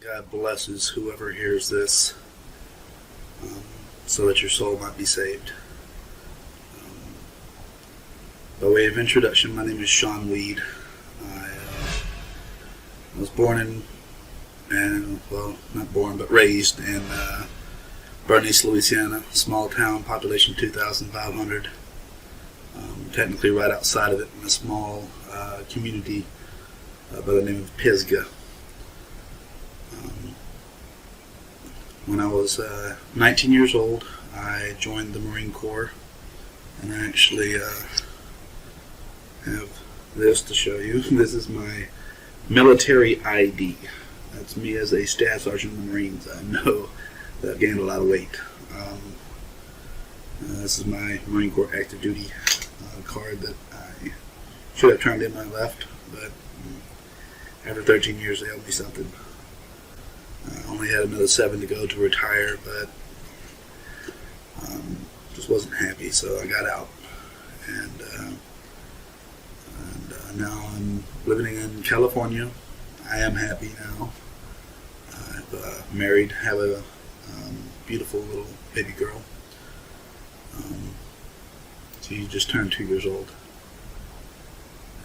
God blesses whoever hears this, so that your soul might be saved. Um, by way of introduction, my name is Sean Weed. I was born well, not born, but raised in Bernice, Louisiana, small town, population 2,500. Technically right outside of it in a small community by the name of Pisgah. When I was 19 years old, I joined the Marine Corps, and I actually have this to show you. This is my military ID. That's me as a staff sergeant in the Marines. I know that I've gained a lot of weight. This is my Marine Corps active duty card that I should have turned in when I left, but after 13 years they owed me something. I only had another 7 to go to retire, but just wasn't happy, so I got out. And now I'm living in California. I am happy now. I've married, have a beautiful little baby girl. She just turned 2 years old.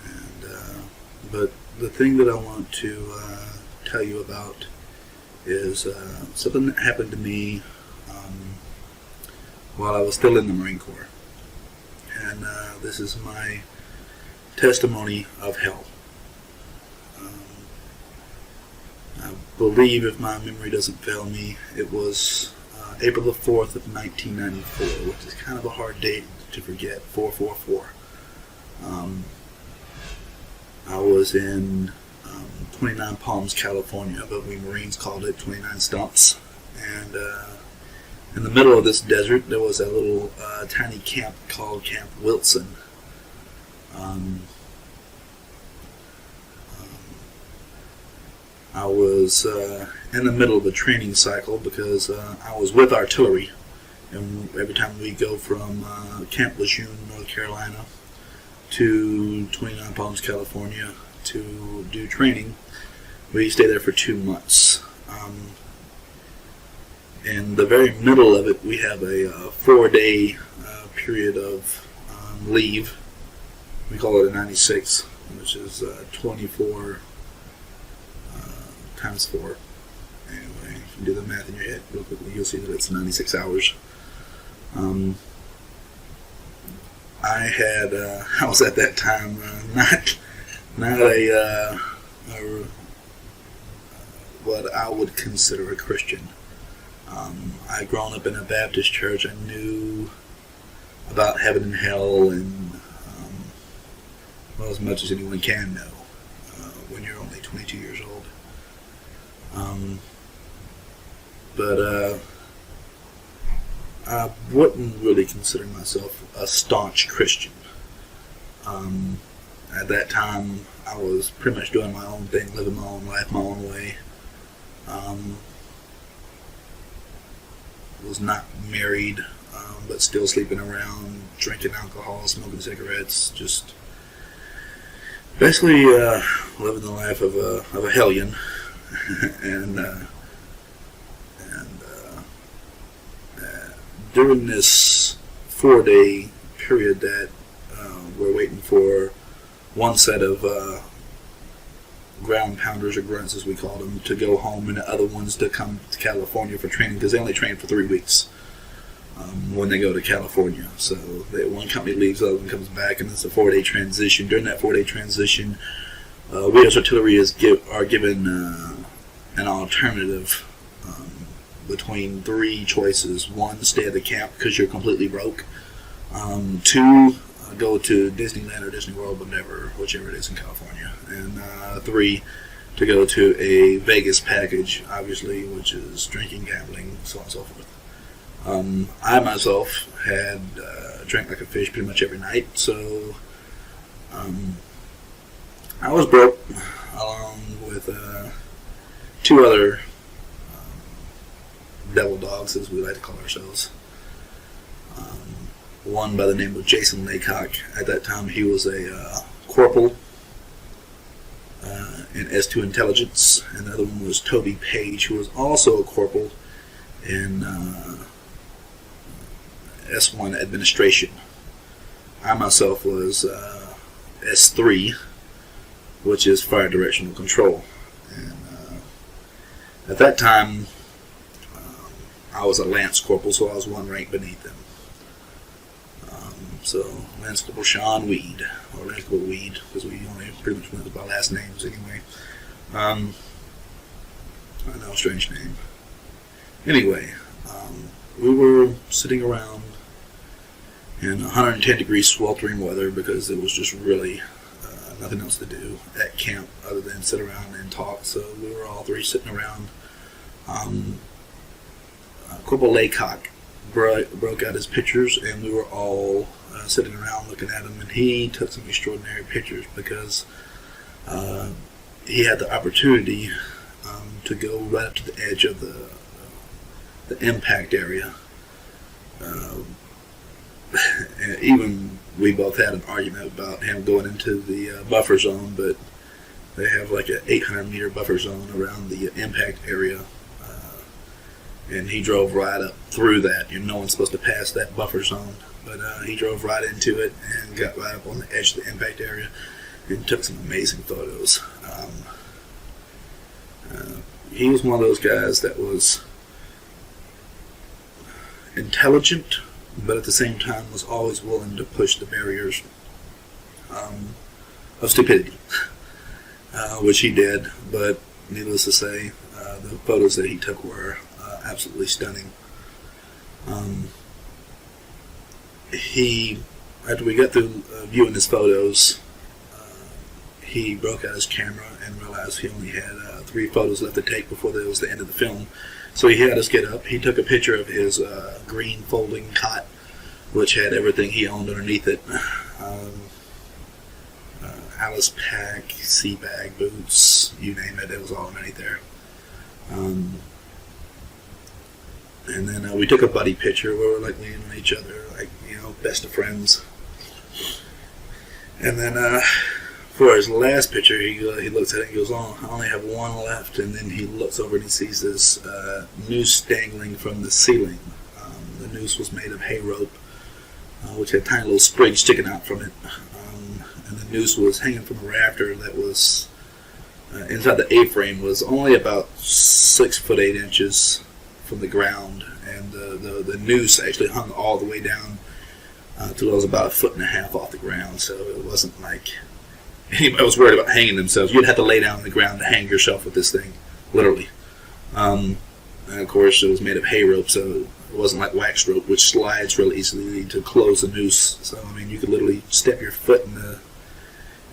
And but the thing that I want to tell you about is something that happened to me while I was still in the Marine Corps. And this is my testimony of hell. I believe, if my memory doesn't fail me, it was April the 4th of 1994, which is kind of a hard date to forget, 444. I was in 29 Palms, California, but we Marines called it 29 Stumps. And in the middle of this desert, there was a little tiny camp called Camp Wilson. I was in the middle of a training cycle because I was with artillery, and every time we go from Camp Lejeune, North Carolina, to 29 Palms, California, to do training, we stay there for 2 months. In the very middle of it, we have a 4-day period of leave. We call it a 96, which is 24 times 4. Anyway, if you do the math in your head real quickly, you'll see that it's 96 hours. I was at that time not a what I would consider a Christian. I'd grown up in a Baptist church. I knew about heaven and hell, and well, as much as anyone can know when you're only 22 years old. But I wouldn't really consider myself a staunch Christian. At that time, I was pretty much doing my own thing, living my own life, my own way. Was not married, but still sleeping around, drinking alcohol, smoking cigarettes, just basically living the life of a hellion. and during this 4-day period that we're waiting for one set of ground pounders, or grunts as we call them, to go home, and the other ones to come to California for training, because they only train for 3 weeks when they go to California. So one company leaves, the other one comes back, and it's a 4-day transition. During that 4-day transition, we as artillery are given an alternative between 3 choices. 1, stay at the camp because you're completely broke. 2, go to Disneyland or Disney World, whichever it is in California. And 3, to go to a Vegas package, obviously, which is drinking, gambling, so on and so forth. I myself had drank like a fish pretty much every night, so I was broke, along with 2 other devil dogs, as we like to call ourselves. One by the name of Jason Laycock. At that time, he was a corporal in S2 Intelligence, and the other one was Toby Page, who was also a corporal in S1 Administration. I myself was S3, which is Fire Directional Control. And at that time, I was a Lance Corporal, so I was one rank beneath them. So Lance Corporal Sean Weed, or Lance Corporal Weed, because we only pretty much went by last names anyway. I know, strange name. Anyway, we were sitting around in 110 degree sweltering weather because it was just really nothing else to do at camp other than sit around and talk. So we were all three sitting around. Corporal Laycock broke out his pictures, and we were all sitting around looking at him, and he took some extraordinary pictures because he had the opportunity to go right up to the edge of the impact area. And even we both had an argument about him going into the buffer zone, but they have like an 800 meter buffer zone around the impact area, and he drove right up through that. No one's supposed to pass that buffer zone, but he drove right into it and got right up on the edge of the impact area and took some amazing photos. He was one of those guys that was intelligent, but at the same time was always willing to push the barriers of stupidity, which he did. But needless to say, the photos that he took were absolutely stunning. After we got through viewing his photos, he broke out his camera and realized he only had 3 photos left to take before it was the end of the film. So he had us get up. He took a picture of his green folding cot, which had everything he owned underneath it. Alice pack, sea bag, boots, you name it, it was all underneath there. And then we took a buddy picture where we were like leaning on each other, like, best of friends. And then for his last picture, he looks at it and goes, "Oh, I only have one left." And then he looks over and he sees this noose dangling from the ceiling. The noose was made of hay rope, which had tiny little sprigs sticking out from it. And the noose was hanging from a rafter that was inside the A-frame, was only about 6 foot 8 inches from the ground, and the noose actually hung all the way down till it was about 1.5 feet off the ground. So it wasn't like anybody was worried about hanging themselves. You'd have to lay down on the ground to hang yourself with this thing, literally. And of course, it was made of hay rope, so it wasn't like wax rope, which slides really easily to close the noose. So I mean, you could literally step your foot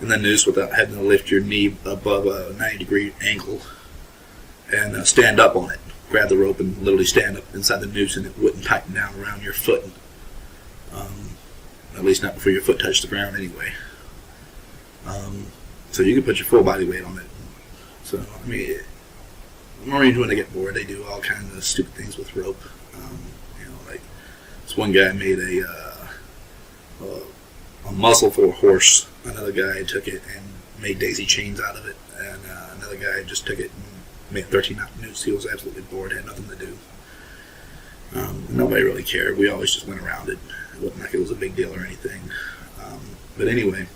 in the noose without having to lift your knee above a 90-degree angle and stand up on it. Grab the rope and literally stand up inside the noose, and it wouldn't tighten down around your foot. At least not before your foot touched the ground anyway. So you can put your full body weight on it. So, I mean, Marines, when they get bored, they do all kinds of stupid things with rope. Like this one guy made a muzzle for a horse. Another guy took it and made daisy chains out of it. And another guy just took it and made a 13-knot noose. He was absolutely bored, had nothing to do. Nobody really cared. We always just went around it. It wasn't like it was a big deal or anything. But anyway,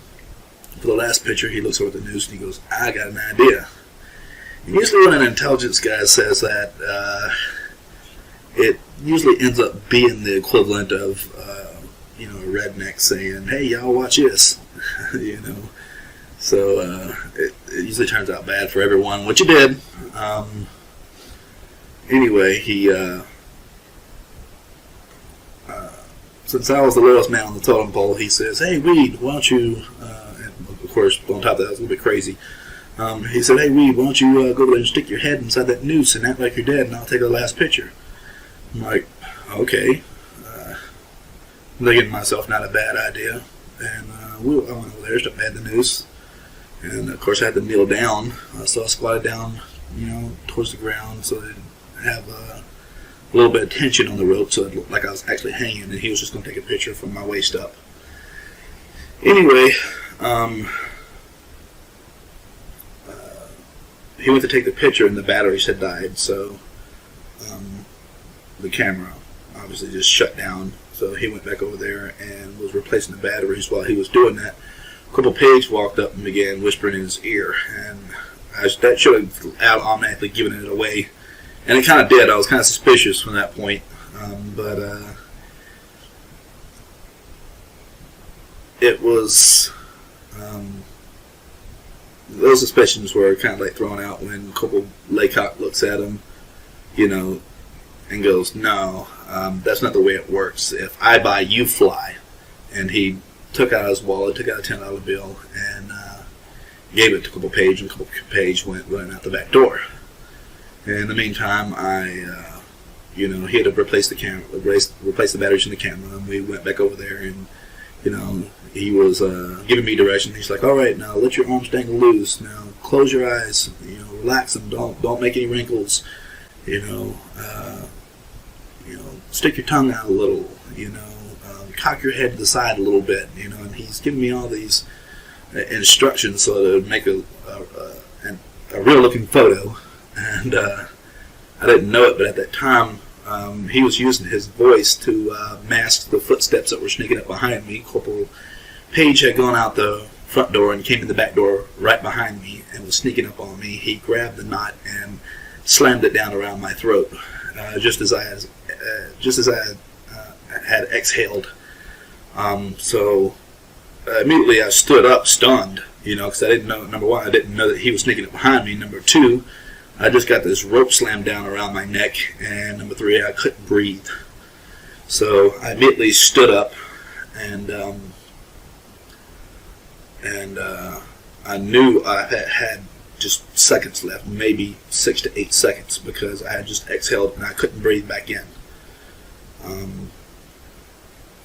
for the last picture, he looks over at the noose and he goes, "I got an idea." And usually when an intelligence guy says that, it usually ends up being the equivalent of, a redneck saying, "Hey, y'all, watch this." So it usually turns out bad for everyone, which it did. Anyway, he since I was the lowest man on the totem pole, he says, "Hey, Weed, why don't you," and of course, on top of that, it was a little bit crazy. He said, "Hey, Weed, why don't you go over there and stick your head inside that noose and act like you're dead, and I'll take the last picture." I'm like, okay. Thinking to myself, not a bad idea. And I went over there, started at the noose. And of course, I had to kneel down. So I squatted down, towards the ground so I didn't have a little bit of tension on the rope, so it looked like I was actually hanging, and he was just going to take a picture from my waist up. Anyway, he went to take the picture and the batteries had died, so the camera obviously just shut down. So he went back over there and was replacing the batteries. While he was doing that, Corporal Page walked up and began whispering in his ear, and that should have automatically given it away, and it kind of did. I was kind of suspicious from that point, but it was those suspicions were kind of like thrown out when Corporal Laycock looks at him, and goes, "No, that's not the way it works. If I buy, you fly." And he took out his wallet, took out a $10 bill, and gave it to Corporal Page, and Corporal Page went running out the back door. In the meantime, he had to replace the camera, replace the batteries in the camera, and we went back over there, and he was giving me direction. He's like, "All right, now let your arms dangle loose. Now close your eyes. Relax them. Don't make any wrinkles. Stick your tongue out a little. Cock your head to the side a little bit. And he's giving me all these instructions so that it would make a real-looking photo. And I didn't know it, but at that time, he was using his voice to mask the footsteps that were sneaking up behind me. Corporal Page had gone out the front door and came in the back door right behind me and was sneaking up on me. He grabbed the knot and slammed it down around my throat, just as I had exhaled. So immediately I stood up, stunned, because I didn't know. Number one, I didn't know that he was sneaking up behind me. Number two, I just got this rope slammed down around my neck, and number three, I couldn't breathe. So I immediately stood up, and I knew I had just seconds left, maybe 6 to 8 seconds, because I had just exhaled and I couldn't breathe back in.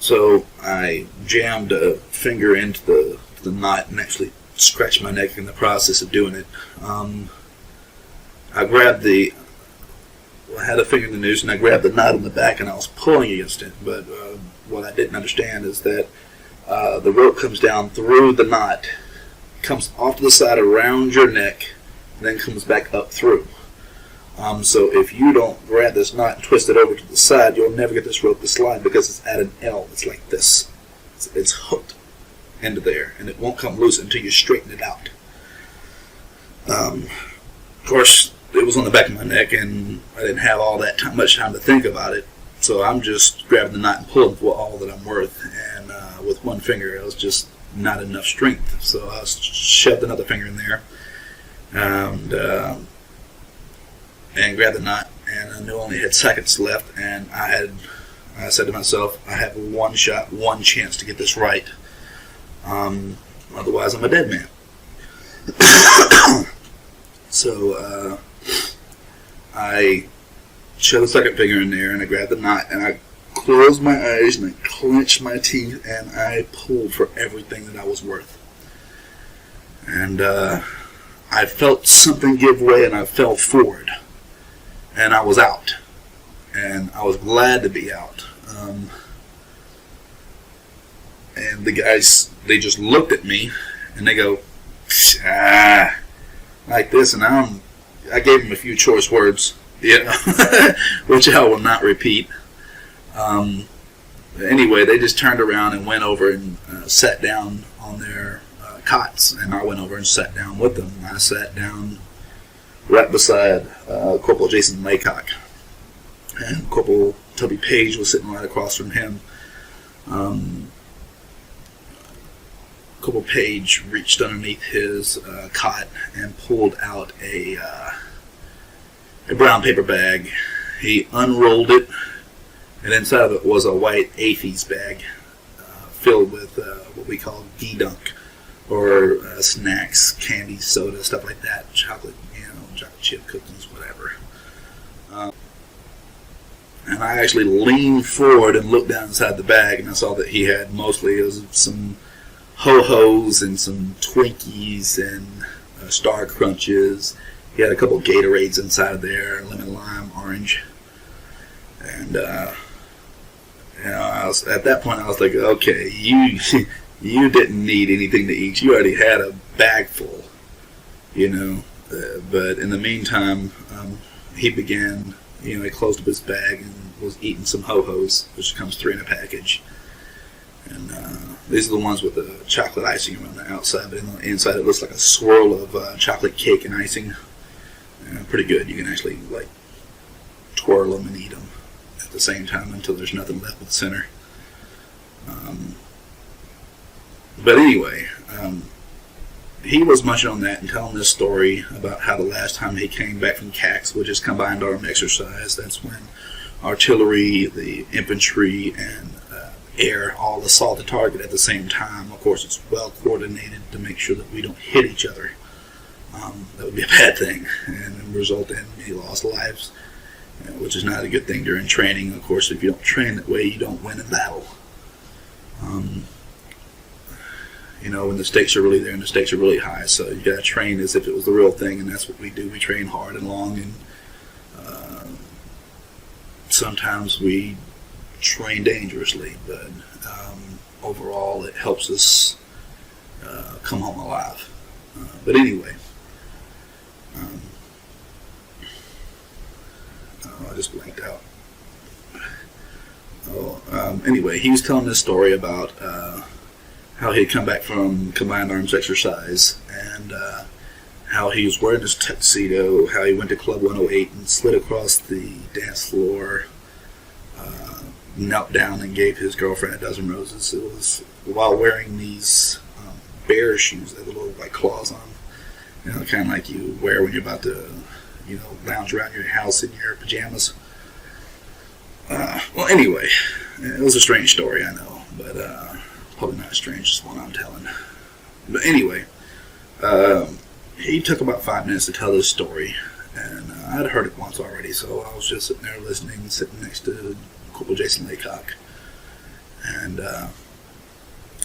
So I jammed a finger into the knot and actually scratched my neck in the process of doing it. I had a finger in the noose and I grabbed the knot in the back and I was pulling against it. But what I didn't understand is that the rope comes down through the knot, comes off to the side around your neck, and then comes back up through. So if you don't grab this knot and twist it over to the side, you'll never get this rope to slide because it's at an L. It's like this. It's hooked into there, and it won't come loose until you straighten it out. Of course, it was on the back of my neck, and I didn't have all that much time to think about it. So I'm just grabbing the knot and pulling for all that I'm worth. And with one finger, it was just not enough strength. So I shoved another finger in there and grabbed the knot. And I knew I only had seconds left. And I said to myself, I have one shot, one chance to get this right. Otherwise, I'm a dead man. So I shoved the second finger in there, and I grabbed the knot, and I closed my eyes, and I clenched my teeth, and I pulled for everything that I was worth. And I felt something give way, and I fell forward, and I was out, and I was glad to be out. And the guys, they just looked at me, and they go, like this, and I gave them a few choice words, which I will not repeat. Anyway, they just turned around and went over and sat down on their cots, and I went over and sat down with them. I sat down right beside Corporal Jason Laycock, and Corporal Tubby Page was sitting right across from him. Corporal Page reached underneath his cot and pulled out a brown paper bag. He unrolled it, and inside of it was a white AFES bag filled with what we call D-Dunk, or snacks, candy, soda, stuff like that, chocolate, chocolate chip cookies, whatever. And I actually leaned forward and looked down inside the bag, and I saw that he had mostly some Ho-Hos and some Twinkies and Star Crunches. He had a couple of Gatorades inside of there, lemon, lime, orange. And at that point I was like, okay, you didn't need anything to eat. You already had a bag full, But in the meantime, he began, he closed up his bag and was eating some ho-hos, which comes 3 in a package. And these are the ones with the chocolate icing around the outside, but on the inside it looks like a swirl of chocolate cake and icing. Pretty good. You can actually like twirl them and eat them at the same time until there's nothing left at the center. But anyway, he was munching on that and telling this story about how the last time he came back from CAX, which is Combined Armed Exercise, that's when artillery, the infantry, and air all assault the target at the same time. Of course, it's well coordinated to make sure that we don't hit each other. That would be a bad thing and result in many lost lives, which is not a good thing during training. Of course, if you don't train that way, you don't win in battle. When the stakes are really there and the stakes are really high, so you got to train as if it was the real thing, and that's what we do. We train hard and long, and sometimes we train dangerously, but overall it helps us come home alive. But anyway, I just blanked out. Anyway, he was telling this story about how he had come back from Combined Arms Exercise, and how he was wearing his tuxedo, how he went to Club 108 and slid across the dance floor, knelt down and gave his girlfriend a dozen roses. It was while wearing these bear shoes that had little like claws on them, kind of like you wear when you're about to, lounge around your house in your pajamas. Well, anyway, it was a strange story, I know, but probably not as strange as the one I'm telling. But anyway, he took about 5 minutes to tell this story, and I'd heard it once already, so I was just sitting there listening, sitting next to Corporal Jason Laycock. And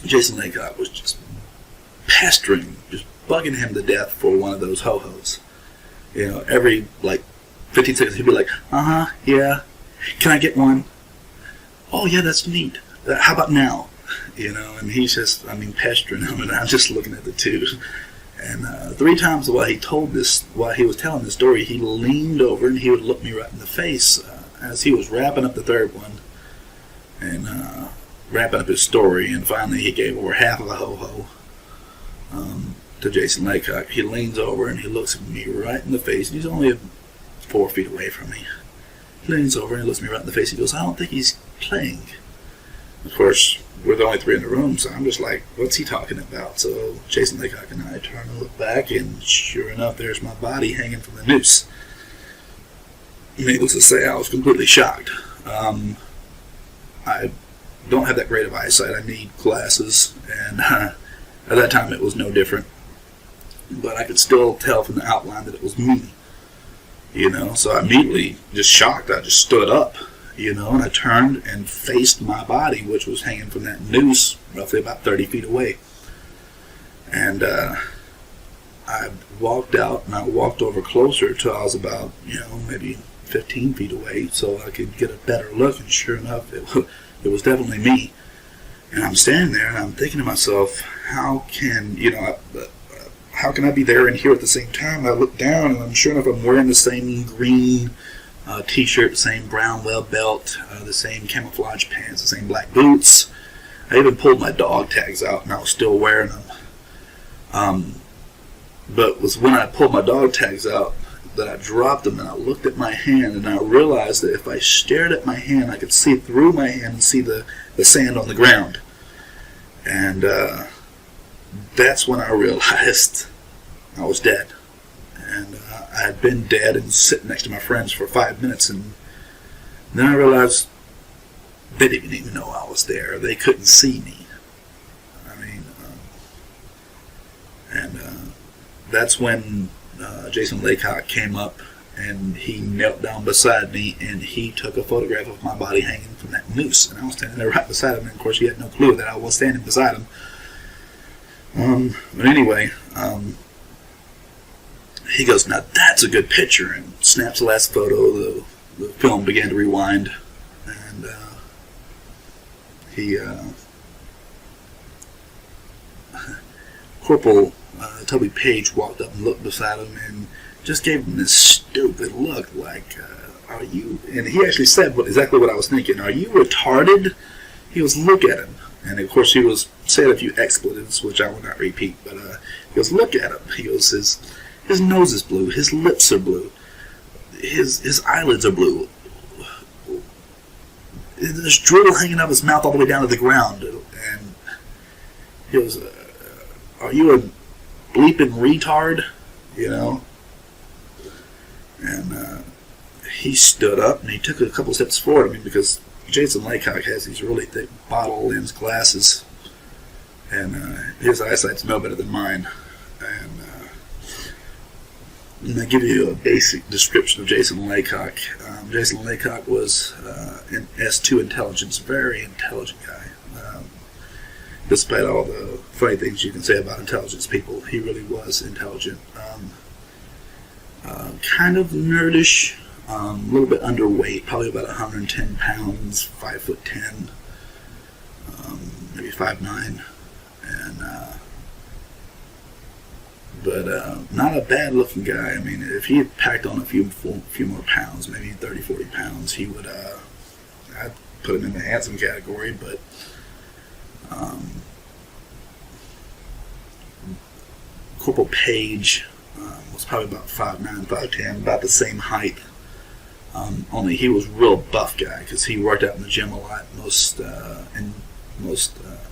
Jason Laycock was just pestering, just bugging him to death for one of those ho-hos. Every, 15 seconds he'd be like, yeah, can I get one? Oh, yeah, that's neat. How about now? And he's just, pestering him, and I'm just looking at the two. And 3 times while he was telling the story, he leaned over and he would look me right in the face as he was wrapping up the third one and wrapping up his story. And finally, he gave over half of a ho-ho to Jason Laycock. He leans over and he looks at me right in the face. He's only 4 feet away from me. He leans over and he looks me right in the face. He goes, "I don't think he's playing." Of course, we're the only 3 in the room, so I'm just like, what's he talking about? So Jason Laycock and I turn and look back, and sure enough, there's my body hanging from the noose. Needless to say, I was completely shocked. I don't have that great of eyesight. I need glasses, and at that time it was no different. But I could still tell from the outline that it was me. So I immediately, just shocked, I just stood up. And I turned and faced my body, which was hanging from that noose roughly about 30 feet away. And I walked out, and I walked over closer till I was about, maybe 15 feet away, so I could get a better look, and sure enough, it was definitely me. And I'm standing there, and I'm thinking to myself, how can I be there and here at the same time? I look down, and I'm sure enough, I'm wearing the same green t-shirt, the same brown web belt, the same camouflage pants, the same black boots. I even pulled my dog tags out, and I was still wearing them. But it was when I pulled my dog tags out that I dropped them, and I looked at my hand, and I realized that if I stared at my hand, I could see through my hand and see the sand on the ground. And that's when I realized I was dead. And I had been dead and sitting next to my friends for 5 minutes, and then I realized they didn't even know I was there. They couldn't see me. That's when Jason Laycock came up, and he knelt down beside me, and he took a photograph of my body hanging from that noose, and I was standing there right beside him, and of course he had no clue that I was standing beside him. But anyway, he goes, "Now that's a good picture," and snaps the last photo. The film began to rewind, and Corporal Toby Page walked up and looked beside him, and just gave him this stupid look, like, are you, and he actually said exactly what I was thinking, are you retarded? He goes, look at him. And of course he was saying a few expletives, which I will not repeat, but he goes, look at him. He goes, his nose is blue, his lips are blue, his eyelids are blue. There's drool hanging out of his mouth all the way down to the ground. And he goes, are you a bleeping retard? You know? And he stood up and he took a couple steps forward. I mean, because Jason Laycock has these really thick bottle lens glasses, and his eyesight's no better than mine. And I give you a basic description of Jason Laycock. Jason Laycock was an S2 intelligence, very intelligent guy. Despite all the funny things you can say about intelligence people, he really was intelligent. Kind of nerdish, a little bit underweight, probably about 110 pounds, 5'10", maybe 5'9", and but not a bad looking guy. I mean, if he had packed on a few more pounds, maybe 30, 40 pounds, he would, I'd put him in the handsome category, but Corporal Page was probably about 5'9", 5'10", about the same height. Only he was a real buff guy because he worked out in the gym a lot. Most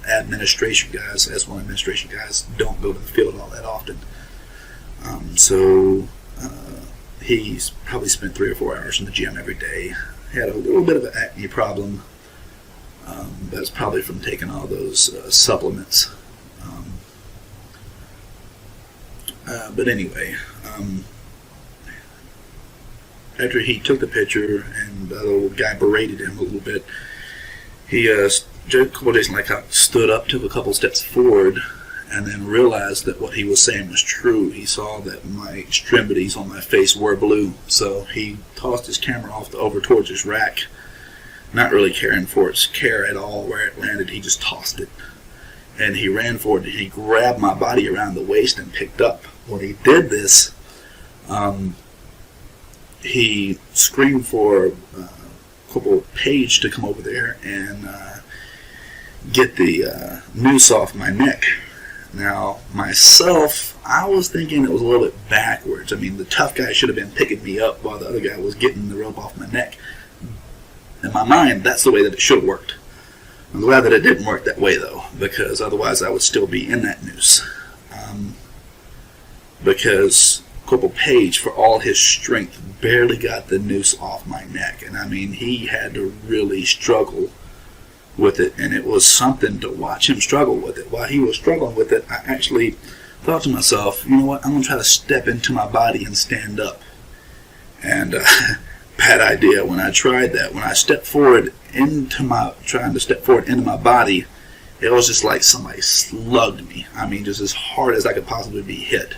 administration guys, S1 administration guys, don't go to the field all that often. So he's probably spent 3 or 4 hours in the gym every day. He had a little bit of an acne problem. That's probably from taking all those supplements. But anyway, after he took the picture and the little guy berated him a little bit, Jason Laycock stood up, took a couple steps forward, and then realized that what he was saying was true. He saw that my extremities on my face were blue, so he tossed his camera off over towards his rack, not really caring for its care at all where it landed. He just tossed it, and he ran forward and he grabbed my body around the waist and picked up. When he did this, he screamed for Corporal Page to come over there and get the noose off my neck. Now, myself, I was thinking it was a little bit backwards. I mean, the tough guy should have been picking me up while the other guy was getting the rope off my neck. In my mind, that's the way that it should have worked. I'm glad that it didn't work that way, though, because otherwise I would still be in that noose. Because Corporal Page, for all his strength, barely got the noose off my neck. And I mean, he had to really struggle with it, and it was something to watch him struggle with it. While he was struggling with it, I actually thought to myself, you know what, I'm going to try to step into my body and stand up. And bad idea. When I tried that, when I stepped forward trying to step forward into my body, it was just like somebody slugged me. I mean, just as hard as I could possibly be hit.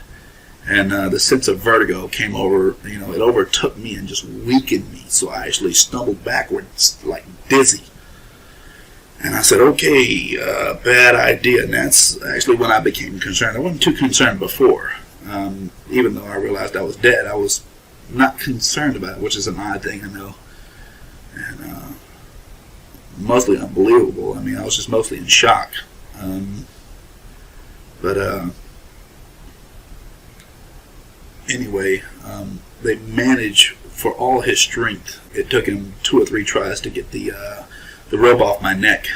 And the sense of vertigo came over, it overtook me and just weakened me. So I actually stumbled backwards like dizzy. And I said, okay, bad idea. And that's actually when I became concerned. I wasn't too concerned before. Even though I realized I was dead, I was not concerned about it, which is an odd thing, I know. And mostly unbelievable. I mean, I was just mostly in shock. Anyway, they managed, for all his strength, it took him 2 or 3 tries to get the rope off my neck,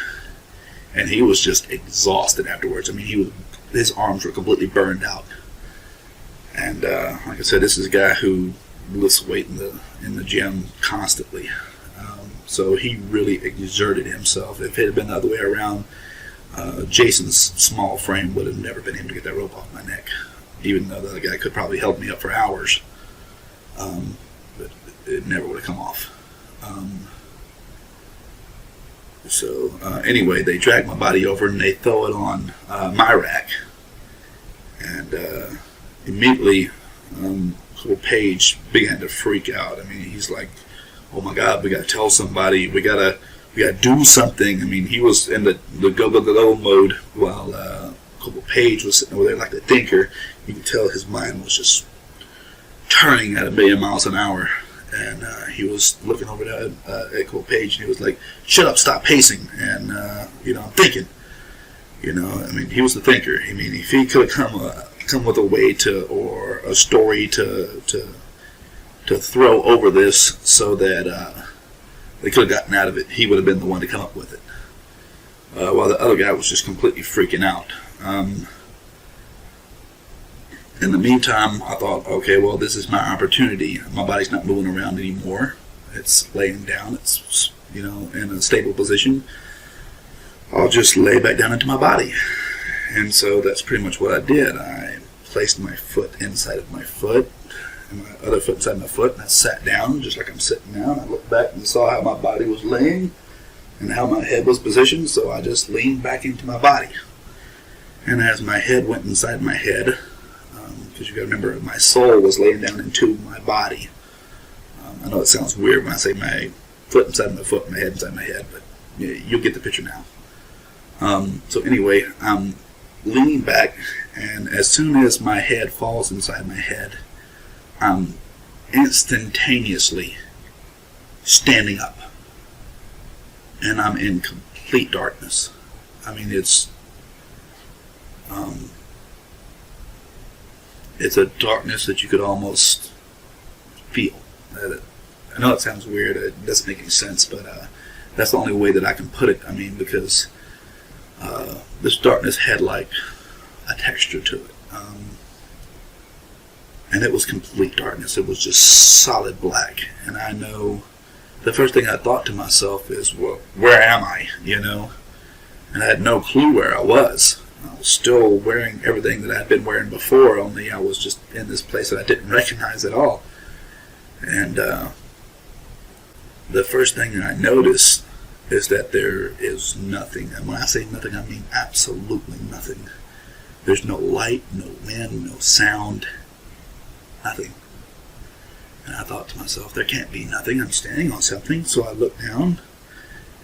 and he was just exhausted afterwards. I mean, his arms were completely burned out. And like I said, this is a guy who lifts weight in the gym constantly. So he really exerted himself. If it had been the other way around, Jason's small frame would have never been able to get that rope off my neck, even though the other guy could probably held me up for hours. But it never would have come off. Anyway, they drag my body over and they throw it on my rack. And immediately, Corporal Page began to freak out. I mean, he's like, oh my God, we got to tell somebody. We got to do something. I mean, he was in the go mode while Corporal Page was sitting over there like the thinker. You could tell his mind was just turning at 1,000,000 miles an hour. And he was looking over at Echo Page, and he was like, "Shut up, stop pacing." And I'm thinking, I mean, he was the thinker. I mean, if he could have come with a way or a story to throw over this so that they could have gotten out of it, he would have been the one to come up with it. While the other guy was just completely freaking out. In the meantime, I thought, okay, well, this is my opportunity. My body's not moving around anymore. It's laying down. It's, in a stable position. I'll just lay back down into my body. And so that's pretty much what I did. I placed my foot inside of my foot and my other foot inside my foot, and I sat down just like I'm sitting now. And I looked back and saw how my body was laying and how my head was positioned, so I just leaned back into my body. And as my head went inside my head, because you got to remember, my soul was laying down into my body. I know it sounds weird when I say my foot inside my foot, my head inside my head, but you'll get the picture now. So anyway, I'm leaning back, and as soon as my head falls inside my head, I'm instantaneously standing up, and I'm in complete darkness. I mean, it's a darkness that you could almost feel. I know it sounds weird, it doesn't make any sense, but that's the only way that I can put it. I mean, because this darkness had like a texture to it. And it was complete darkness. It was just solid black. And I know the first thing I thought to myself is, well, where am I? And I had no clue where I was. I was still wearing everything that I'd been wearing before, only I was just in this place that I didn't recognize at all. And the first thing I noticed is that there is nothing. And when I say nothing, I mean absolutely nothing. There's no light, no wind, no sound, nothing. And I thought to myself, there can't be nothing. I'm standing on something. So I looked down,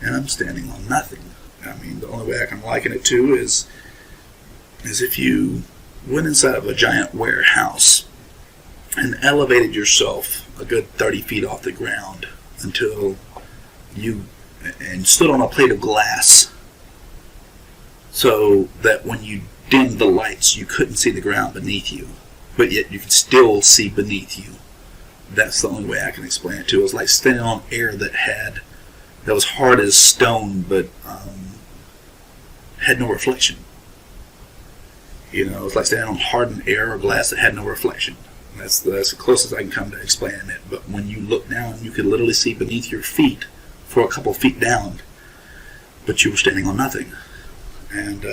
and I'm standing on nothing. I mean, the only way I can liken it to is if you went inside of a giant warehouse and elevated yourself a good 30 feet off the ground until you stood on a plate of glass, so that when you dimmed the lights you couldn't see the ground beneath you, but yet you could still see beneath you. That's the only way I can explain it to. It was like standing on air that was hard as stone, but had no reflection. It was like standing on hardened air or glass that had no reflection. That's the closest I can come to explaining it. But when you look down, you could literally see beneath your feet for a couple feet down, but you were standing on nothing. And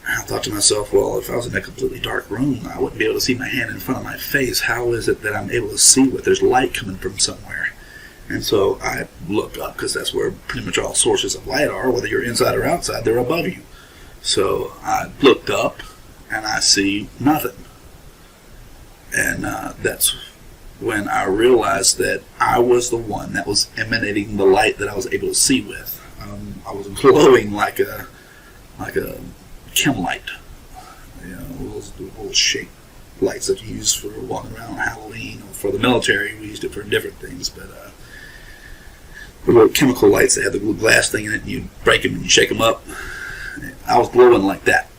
I thought to myself, well, if I was in a completely dark room, I wouldn't be able to see my hand in front of my face. How is it that I'm able to see what? There's light coming from somewhere. And so I looked up, because that's where pretty much all sources of light are, whether you're inside or outside, they're above you. So I looked up, and I see nothing. And that's when I realized that I was the one that was emanating the light that I was able to see with. I was glowing like a chem light, those little shaped lights that you use for walking around on Halloween, or for the military. We used it for different things, but the little chemical lights that had the little glass thing in it, and you break them and you shake them up. I was glowing like that.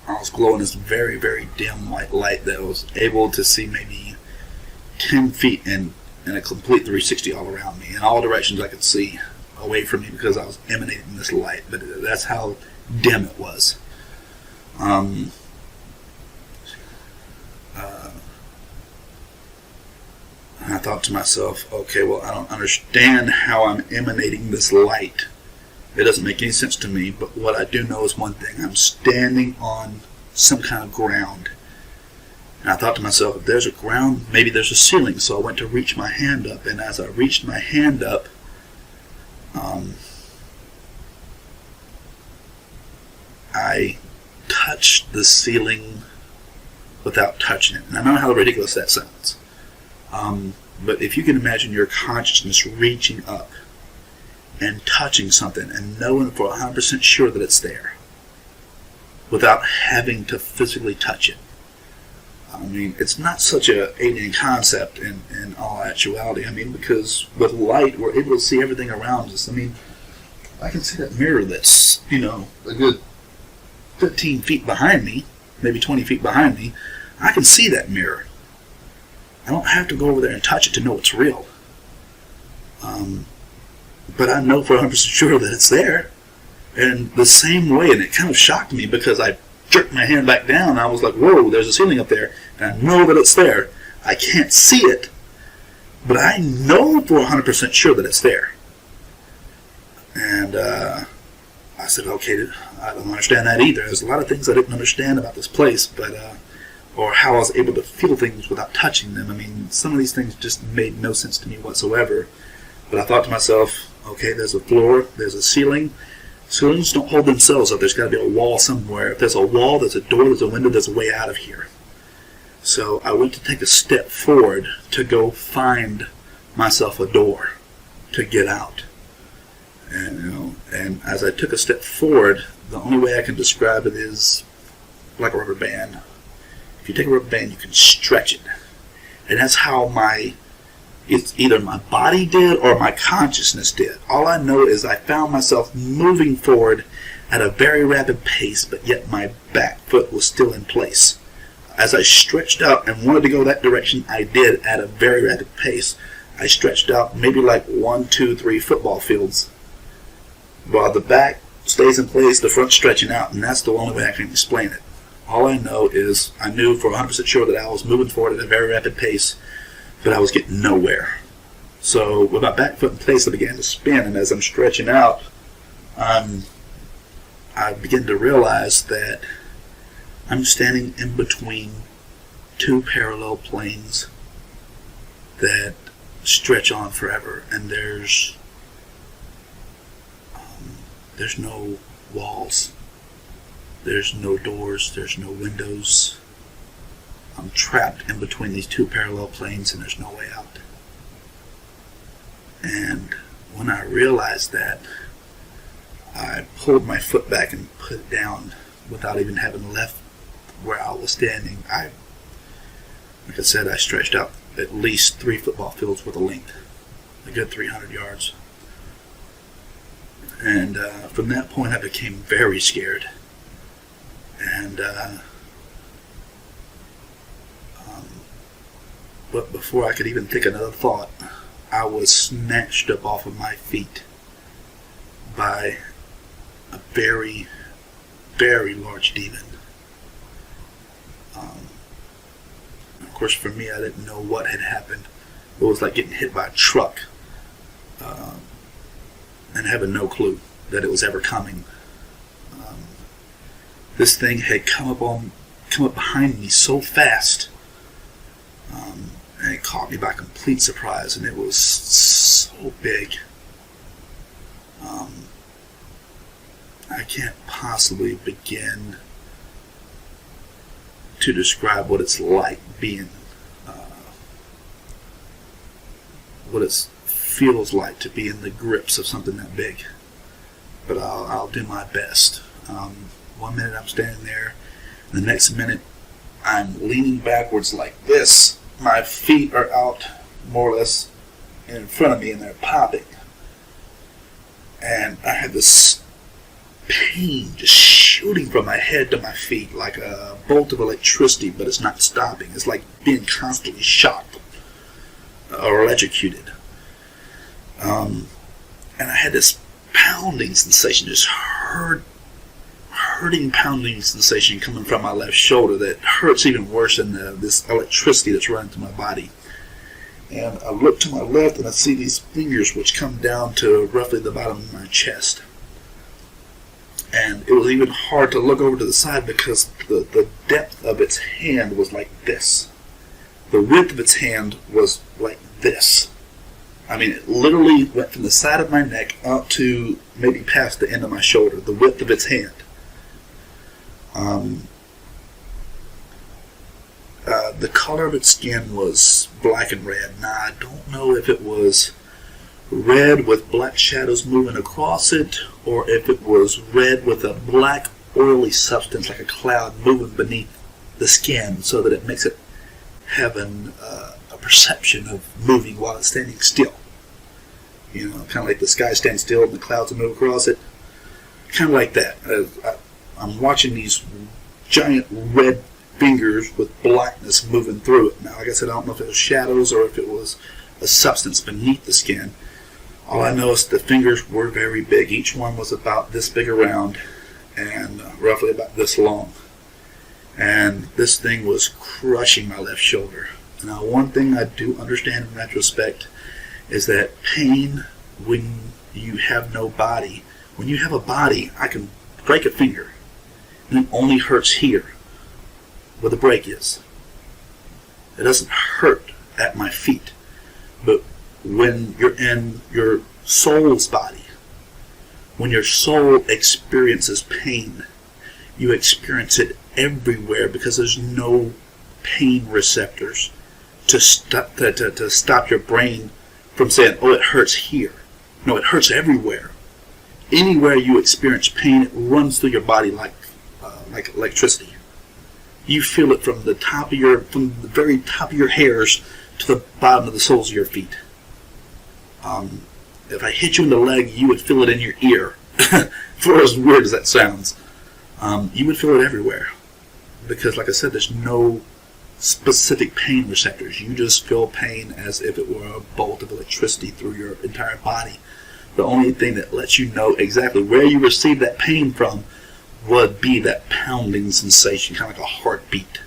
I was glowing this very, very dim white light that was able to see maybe 10 feet in a complete 360 all around me. In all directions I could see away from me, because I was emanating this light. But that's how dim it was. And I thought to myself, okay, well, I don't understand how I'm emanating this light. It doesn't make any sense to me, but what I do know is one thing. I'm standing on some kind of ground. And I thought to myself, if there's a ground, maybe there's a ceiling. So I went to reach my hand up, and as I reached my hand up, I touched the ceiling without touching it. And I know how ridiculous that sounds. But if you can imagine your consciousness reaching up and touching something and knowing for 100% sure that it's there. without having to physically touch it. I mean, it's not such a alien concept in all actuality. I mean, because with light, we're able to see everything around us. I mean, I can see that mirror that's, a good 15 feet behind me, maybe 20 feet behind me. I can see that mirror. I don't have to go over there and touch it to know it's real. But I know for 100% sure that it's there. And the same way, and it kind of shocked me because I jerked my hand back down. And I was like, whoa, there's a ceiling up there. And I know that it's there. I can't see it, but I know for 100% sure that it's there. And I said, okay, I don't understand that either. There's a lot of things I didn't understand about this place, or how I was able to feel things without touching them. I mean, some of these things just made no sense to me whatsoever. But I thought to myself, okay, there's a floor, there's a ceiling. Ceilings don't hold themselves up. There's got to be a wall somewhere. If there's a wall, there's a door, there's a window, there's a way out of here. So I went to take a step forward to go find myself a door to get out. And as I took a step forward, the only way I can describe it is like a rubber band. If you take a rubber band, you can stretch it. And that's how it's either my body did or my consciousness did. All I know is I found myself moving forward at a very rapid pace, but yet my back foot was still in place. As I stretched out and wanted to go that direction, I did at a very rapid pace. I stretched out maybe like 1, 2, 3 football fields. While the back stays in place, the front stretching out, and that's the only way I can explain it. All I know is I knew for 100% sure that I was moving forward at a very rapid pace, but I was getting nowhere. So with my back foot in place, I began to spin, and as I'm stretching out, I began to realize that I'm standing in between 2 parallel planes that stretch on forever, and there's no walls, there's no doors, there's no windows. I'm trapped in between these 2 parallel planes, and there's no way out. And when I realized that, I pulled my foot back and put it down without even having left where I was standing. Like I said, I stretched out at least 3 football fields worth of length, a good 300 yards. And from that point, I became very scared. And but before I could even think another thought, I was snatched up off of my feet by a very, very large demon. Of course, for me, I didn't know what had happened. It was like getting hit by a truck, and having no clue that it was ever coming. This thing had come up behind me so fast, and it caught me by complete surprise, and it was so big. I can't possibly begin to describe what it's like being, what it feels like to be in the grips of something that big. But I'll do my best. 1 minute I'm standing there, and the next minute I'm leaning backwards like this. My feet are out more or less in front of me, and they're popping. And I had this pain just shooting from my head to my feet like a bolt of electricity, but it's not stopping. It's like being constantly shocked or electrocuted. And I had this pounding sensation, just hurting pounding sensation coming from my left shoulder that hurts even worse than this electricity that's running through my body. And I look to my left and I see these fingers which come down to roughly the bottom of my chest. And it was even hard to look over to the side because the depth of its hand was like this. The width of its hand was like this. I mean, it literally went from the side of my neck up to maybe past the end of my shoulder, the width of its hand. The color of its skin was black and red. Now, I don't know if it was red with black shadows moving across it, or if it was red with a black oily substance, like a cloud, moving beneath the skin, so that it makes it have a perception of moving while it's standing still. You know, kind of like the sky stands still and the clouds move across it. Kind of like that. I'm watching these giant red fingers with blackness moving through it. Now, like I said, I don't know if it was shadows or if it was a substance beneath the skin. All I know is the fingers were very big. Each one was about this big around and roughly about this long. And this thing was crushing my left shoulder. Now, one thing I do understand in retrospect is that pain when you have no body. When you have a body, I can break a finger, and it only hurts here, where the break is. It doesn't hurt at my feet. But when you're in your soul's body, when your soul experiences pain, you experience it everywhere because there's no pain receptors to stop your brain from saying, oh, it hurts here. No, it hurts everywhere. Anywhere you experience pain, it runs through your body like electricity. You feel it from the very top of your hairs to the bottom of the soles of your feet. If I hit you in the leg, you would feel it in your ear. For as weird as that sounds, you would feel it everywhere. Because, like I said, there's no specific pain receptors. You just feel pain as if it were a bolt of electricity through your entire body. The only thing that lets you know exactly where you received that pain from would be that pounding sensation, kind of like a heartbeat.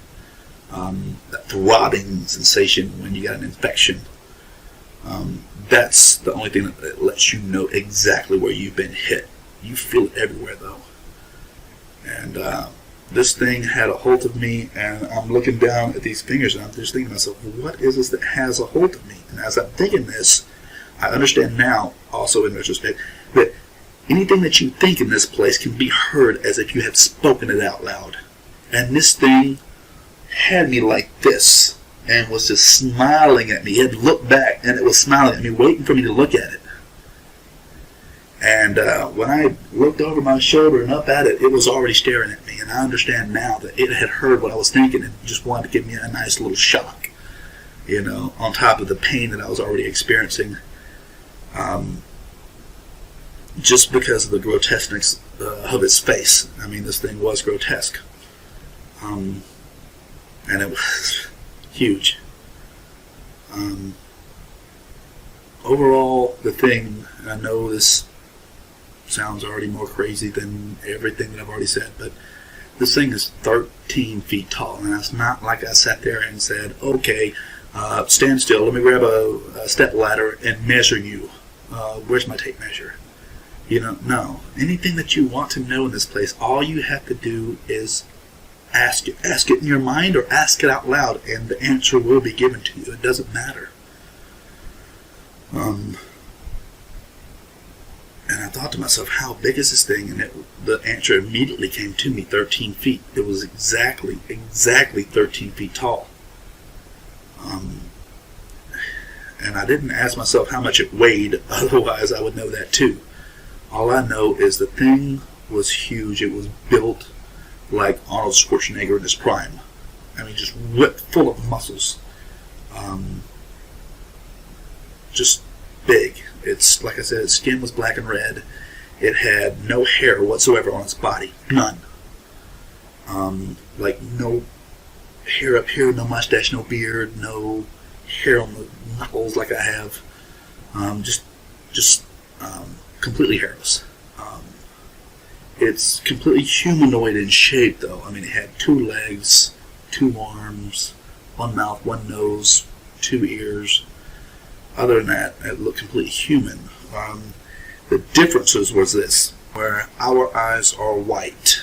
That throbbing sensation when you got an infection. That's the only thing that lets you know exactly where you've been hit. You feel it everywhere, though. And this thing had a hold of me, and I'm looking down at these fingers, and I'm just thinking to myself, what is this that has a hold of me? And as I'm thinking this, I understand now, also in retrospect, that anything that you think in this place can be heard as if you had spoken it out loud. And this thing had me like this, and was just smiling at me. It looked back, and it was smiling at me, waiting for me to look at it. And when I looked over my shoulder and up at it, it was already staring at me. And I understand now that it had heard what I was thinking and just wanted to give me a nice little shock, you know, on top of the pain that I was already experiencing. Just because of the grotesqueness of its face. I mean, this thing was grotesque. And it was huge. Overall, the thing, I know this sounds already more crazy than everything that I've already said, but this thing is 13 feet tall, and it's not like I sat there and said, okay, stand still, let me grab a step ladder and measure you. Where's my tape measure? You know, no. Anything that you want to know in this place, all you have to do is ask it. Ask it in your mind or ask it out loud, and the answer will be given to you. It doesn't matter. And I thought to myself, how big is this thing? And the answer immediately came to me, 13 feet. It was exactly 13 feet tall. And I didn't ask myself how much it weighed, otherwise I would know that too. All I know is the thing was huge. It was built like Arnold Schwarzenegger in his prime. I mean, just ripped full of muscles. Just big. It's, like I said, its skin was black and red. It had no hair whatsoever on its body. None. Like no hair up here, no mustache, no beard, no hair on the knuckles like I have. Just completely hairless. It's completely humanoid in shape, though. I mean, it had 2 legs, 2 arms, 1 mouth, 1 nose, 2 ears. Other than that, it looked completely human. The differences was this, where our eyes are white.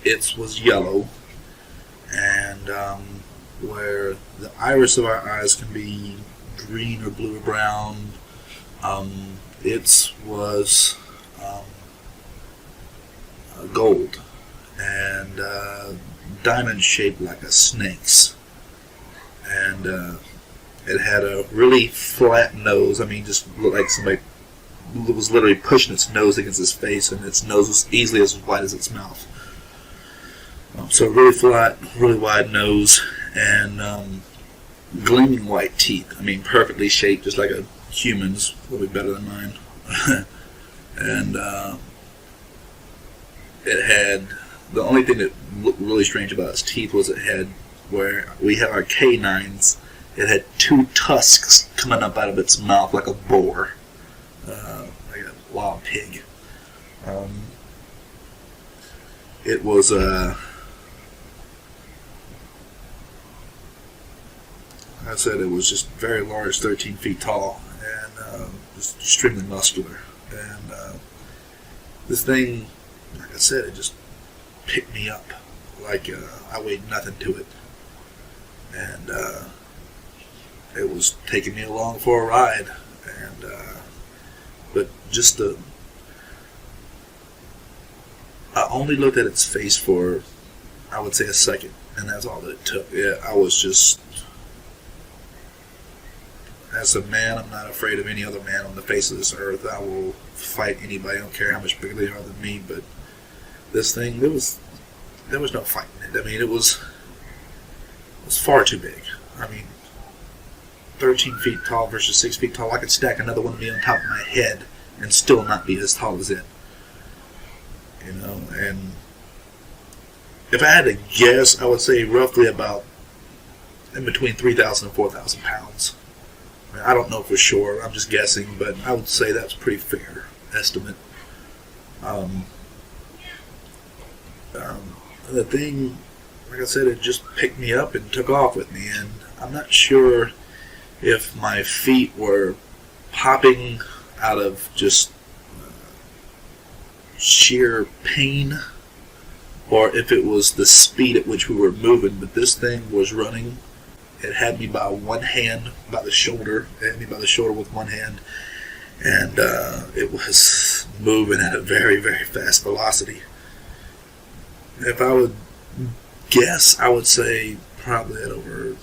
Its was yellow, and where the iris of our eyes can be green or blue or brown, its was gold and diamond shaped like a snake's, and it had a really flat nose. I mean, just looked like somebody was literally pushing its nose against his face, and its nose was easily as wide as its mouth. So really flat, really wide nose, and gleaming white teeth. I mean, perfectly shaped, just like a human's, a little bit better than mine. And it had, the only thing that looked really strange about its teeth was it had, where we have our canines, it had two tusks coming up out of its mouth like a boar, like a wild pig. It was I said it was just very large, 13 feet tall, and just extremely muscular. And this thing, like I said, it just picked me up like I weighed nothing to it. And it was taking me along for a ride. And but just I only looked at its face for, I would say, a second, and that's all that it took. Yeah, I was just, as a man, I'm not afraid of any other man on the face of this earth. I will fight anybody. I don't care how much bigger they are than me. But this thing, there was no fighting it. I mean, it was far too big. I mean, 13 feet tall versus 6 feet tall. I could stack another one of me on top of my head and still not be as tall as it. You know, and if I had to guess, I would say roughly about in between 3,000 and 4,000 pounds. I don't know for sure. I'm just guessing, but I would say that's a pretty fair estimate. The thing, like I said, it just picked me up and took off with me, and I'm not sure if my feet were popping out of just sheer pain, or if it was the speed at which we were moving. But this thing was running. It had me by one hand, by the shoulder. It had me by the shoulder with one hand, and it was moving at a very, very fast velocity. If I would guess, I would say probably at over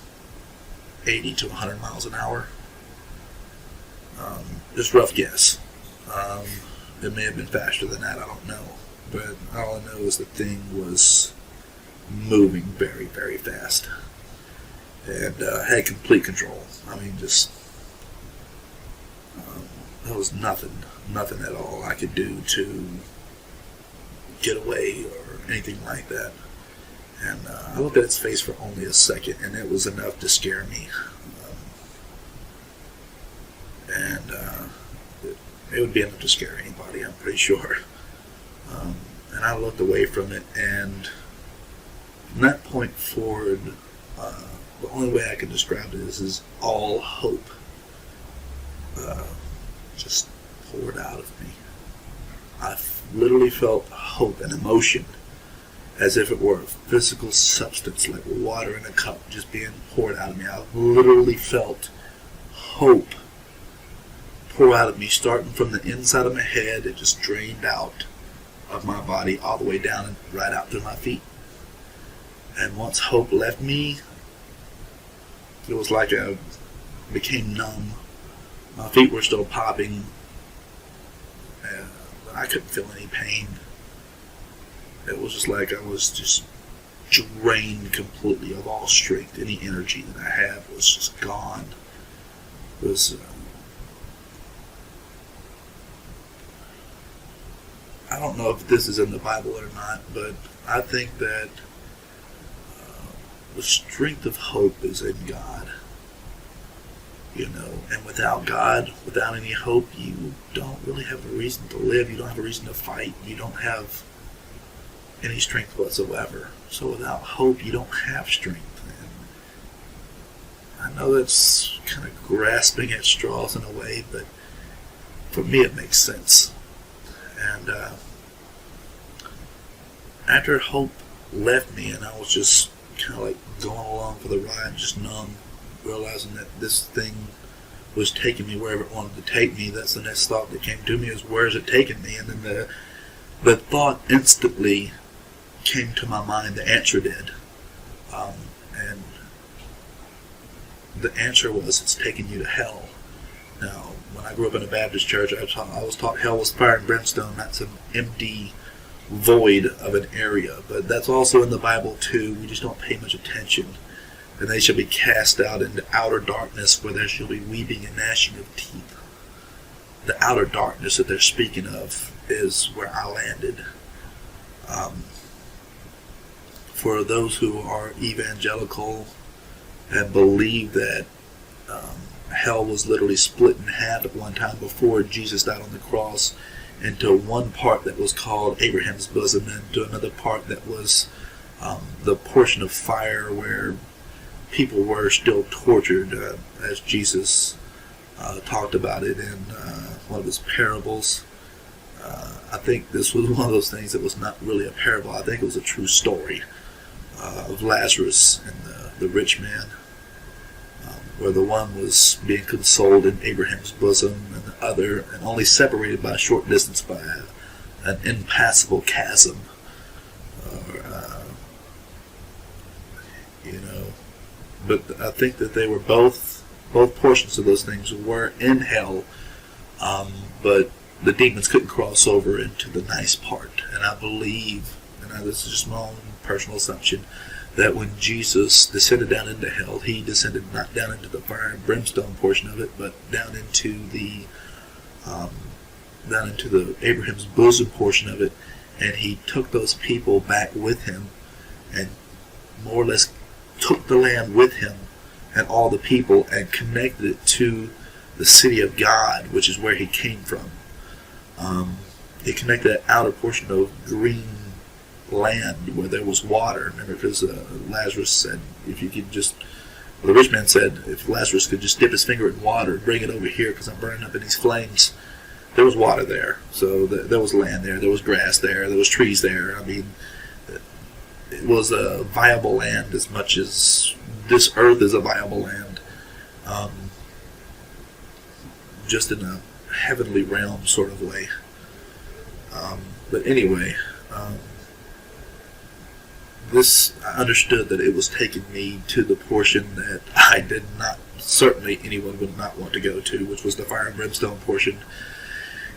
80 to 100 miles an hour. Just rough guess. It may have been faster than that, I don't know. But all I know is the thing was moving very, very fast. And had complete control. I mean, just there was nothing at all I could do to get away or anything like that. And I looked at its face for only a second, and it was enough to scare me. It would be enough to scare anybody, I'm pretty sure. And I looked away from it, and from that point forward, the only way I can describe it is all hope just poured out of me. I literally felt hope and emotion as if it were a physical substance, like water in a cup just being poured out of me. I literally felt hope pour out of me, starting from the inside of my head. It just drained out of my body all the way down and right out through my feet. And once hope left me, it was like I became numb. My feet were still popping, but I couldn't feel any pain. It was just like I was just drained completely of all strength. Any energy that I had was just gone. It was, I don't know if this is in the Bible or not, but I think that the strength of hope is in God. You know, and without God, without any hope, you don't really have a reason to live. You don't have a reason to fight. You don't have any strength whatsoever. So without hope, you don't have strength. And I know that's kind of grasping at straws in a way, but for me it makes sense. And after hope left me, and I was just kind of like going along for the ride, just numb, realizing that this thing was taking me wherever it wanted to take me. That's the next thought that came to me, is where is it taking me? And then the thought instantly came to my mind, the answer did. And the answer was, it's taking you to hell. Now, when I grew up in a Baptist church, I was taught hell was fire and brimstone. That's an empty void of an area. But that's also in the Bible too. We just don't pay much attention. And they shall be cast out into outer darkness, where there shall be weeping and gnashing of teeth. The outer darkness that they're speaking of is where I landed. For those who are evangelical and believe that hell was literally split in half at one time before Jesus died on the cross, into one part that was called Abraham's bosom, and to another part that was the portion of fire where people were still tortured, as Jesus talked about it in one of his parables. I think this was one of those things that was not really a parable. I think it was a true story of Lazarus and the rich man, where the one was being consoled in Abraham's bosom, and the other, and only separated by a short distance by an impassable chasm. But I think that they were both portions of those things were in hell, but the demons couldn't cross over into the nice part. And I believe, and this is just my own personal assumption, that when Jesus descended down into hell, he descended not down into the fire and brimstone portion of it, but down into the Abraham's bosom portion of it, and he took those people back with him, and more or less took the land with him and all the people, and connected it to the city of God, which is where he came from. He connected that outer portion of green land where there was water. Remember, because Lazarus said, if you could just, well, the rich man said, if Lazarus could just dip his finger in water and bring it over here because I'm burning up in these flames. There was water there. So there was land there. There was grass there. There was trees there. I mean, it was a viable land as much as this earth is a viable land. Just in a heavenly realm sort of way. But anyway, I understood that it was taking me to the portion that I did not, certainly anyone would not want to go to, which was the fire and brimstone portion.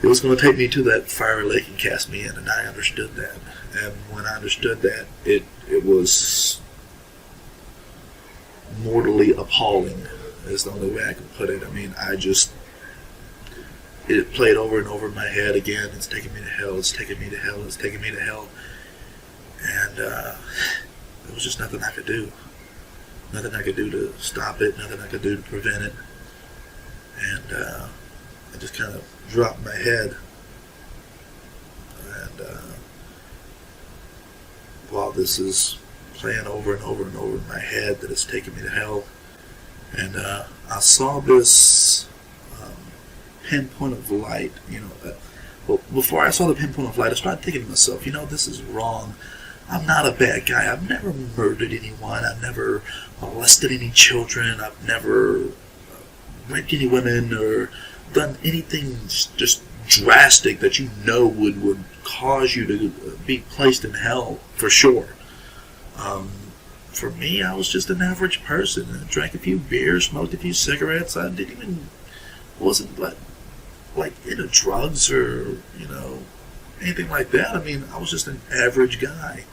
It was going to take me to that fiery lake and cast me in, and I understood that. And when I understood that, it was mortally appalling, is the only way I can put it. I mean, it played over and over in my head again. It's taking me to hell, it's taking me to hell, it's taking me to hell. And there was just nothing I could do. Nothing I could do to stop it, nothing I could do to prevent it. And I just kind of dropped my head. And while this is playing over and over and over in my head that it's taking me to hell, and I saw this pinpoint of light, well, before I saw the pinpoint of light, I started thinking to myself, this is wrong. I'm not a bad guy. I've never murdered anyone. I've never molested any children. I've never raped any women or done anything just drastic that would cause you to be placed in hell, for sure. For me, I was just an average person. I drank a few beers, smoked a few cigarettes. I wasn't like into drugs or, anything like that. I mean, I was just an average guy.